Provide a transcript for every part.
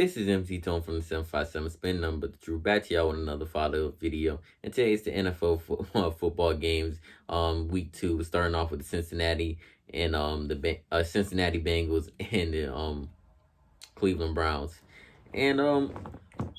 This is MC Tone from the 757 Spin Number the True. Back to y'all with another follow-up video. And today is the NFL football games. Week 2. We're starting off with the Cincinnati and Cincinnati Bengals and the Cleveland Browns. And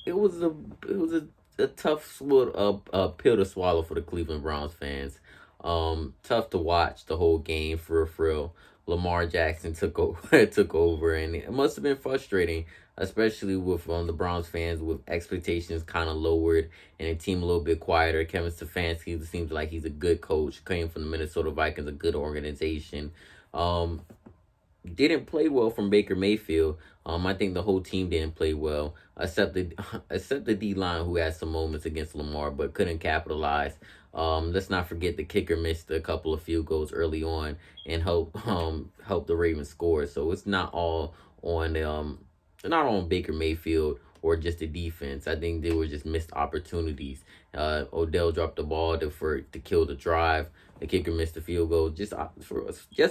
it was a tough pill to swallow for the Cleveland Browns fans. Tough to watch the whole game for real. Lamar Jackson took over, took over, and it must have been frustrating, especially with the Browns fans with expectations kind of lowered and a team a little bit quieter. Kevin Stefanski seems like he's a good coach, came from the Minnesota Vikings, a good organization. Didn't play well from Baker Mayfield. I think the whole team didn't play well, except the D line who had some moments against Lamar, but couldn't capitalize. Let's not forget the kicker missed a couple of field goals early on and help the Ravens score. So it's not all on Baker Mayfield or just the defense. I think they were just missed opportunities. Odell dropped the ball to kill the drive. The kicker missed the field goal. Just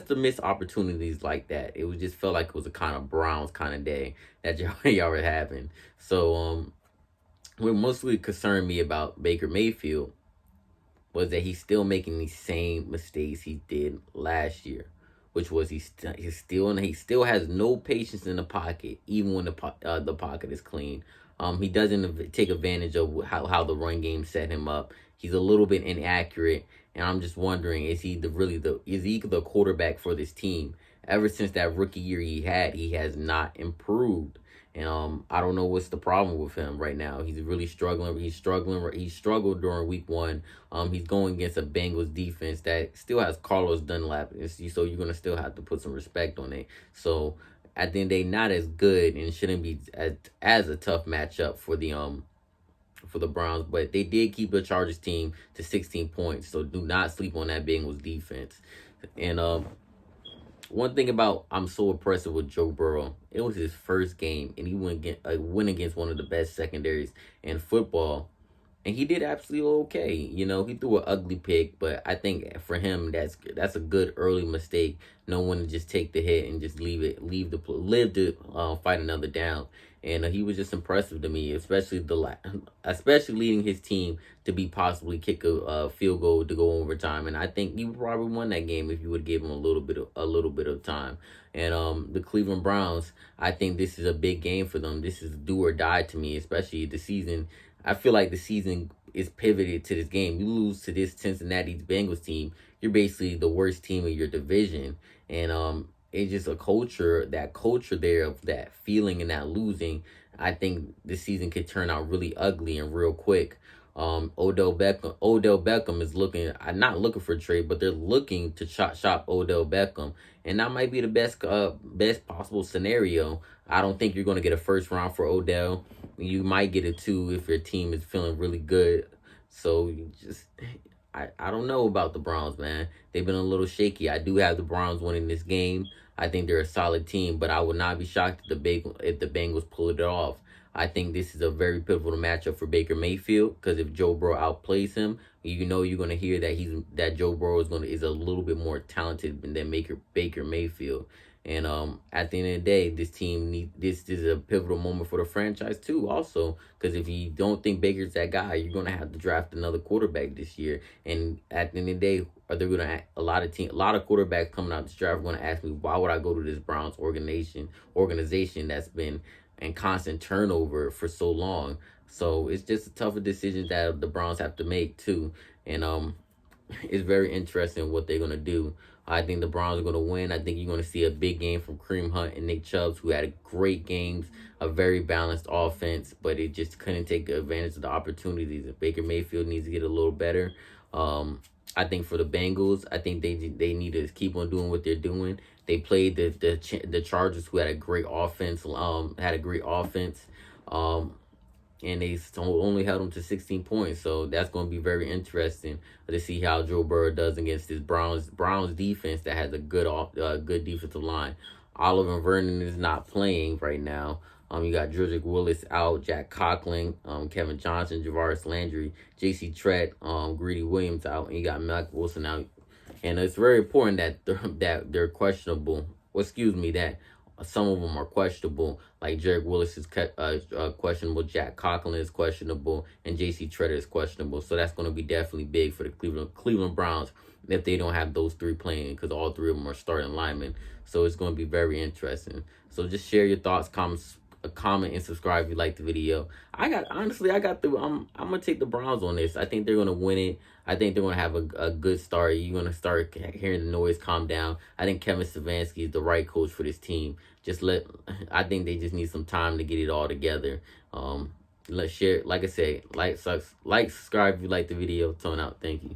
the missed opportunities like that. It was just felt like it was a kind of Browns kind of day that y'all were having. So what mostly concerned me about Baker Mayfield was that he's still making these same mistakes he did last year, which was he still has no patience in the pocket, even when the pocket is clean. He doesn't take advantage of how the run game set him up. He's a little bit inaccurate, and I'm just wondering, is he the quarterback for this team? Ever since that rookie year he has not improved. And I don't know what's the problem with him right now. He's really struggling. He struggled during week 1. He's going against a Bengals defense that still has Carlos Dunlap, so you're gonna still have to put some respect on it. So at the end of the day, not as good and shouldn't be as a tough matchup for the Browns, but they did keep the Chargers team to 16 points. So do not sleep on that Bengals defense. And one thing about I'm so impressive with Joe Burrow, it was his first game, and he went against one of the best secondaries in football, and he did absolutely okay. You know, he threw an ugly pick, but I think for him that's a good early mistake. No one to just take the hit and just live to fight another down. And he was just impressive to me, especially leading his team to be possibly kick a field goal to go overtime. And I think he probably won that game if you would give him a little bit of time. And the Cleveland Browns, I think this is a big game for them. This is do or die to me, especially the season. I feel like the season is pivoted to this game. You lose to this Cincinnati Bengals team, you're basically the worst team in your division. And it's just a culture there of that feeling and that losing. I think this season could turn out really ugly and real quick. Odell Beckham is not looking for a trade, but they're looking to shop Odell Beckham, and that might be the best possible scenario. I don't think you're going to get a first round for Odell. You might get a 2 if your team is feeling really good. So I don't know about the Browns, man. They've been a little shaky. I do have the Browns winning this game. I think they're a solid team, but I would not be shocked if the Bengals pull it off. I think this is a very pivotal matchup for Baker Mayfield, because if Joe Burrow outplays him, you're going to hear that Joe Burrow is a little bit more talented than Baker Mayfield. And at the end of the day, this is a pivotal moment for the franchise too. Also, because if you don't think Baker's that guy, you're going to have to draft another quarterback this year. And at the end of the day, a lot of quarterbacks coming out this draft are going to ask me, why would I go to this Browns organization that's been in constant turnover for so long? So it's just a tougher decision that the Browns have to make too. And it's very interesting what they're going to do. I think the Browns are going to win. I think you're going to see a big game from Kareem Hunt and Nick Chubb, who had great games, a very balanced offense, but it just couldn't take advantage of the opportunities. If Baker Mayfield needs to get a little better. I think for the Bengals, I think they need to keep on doing what they're doing. They played the Chargers, who had a great offense. And they only held them to 16 points. So that's going to be very interesting to see how Joe Burrow does against this Browns defense that has a good defensive line. Oliver Vernon is not playing right now. You got Jedrick Willis out, Jack Conklin, Kevin Johnson, Javaris Landry, J.C. Trett, Greedy Williams out, and you got Mack Wilson out. And it's very important that they're questionable. That some of them are questionable. Like Jarek Willis is questionable, Jack Conklin is questionable, and J.C. Treader is questionable. So that's going to be definitely big for the Cleveland Browns if they don't have those three playing, because all three of them are starting linemen. So it's going to be very interesting. So just share your thoughts, comments, comment, and subscribe if you like the video. I got the I'm gonna take the Browns on this. I think they're gonna win it. I think they're gonna have a good start. You're gonna start hearing the noise calm down. I think Kevin Stefanski is the right coach for this team. I think they just need some time to get it all together. Let's share. Like I said, like, subscribe if you like the video. Tone out. Thank you.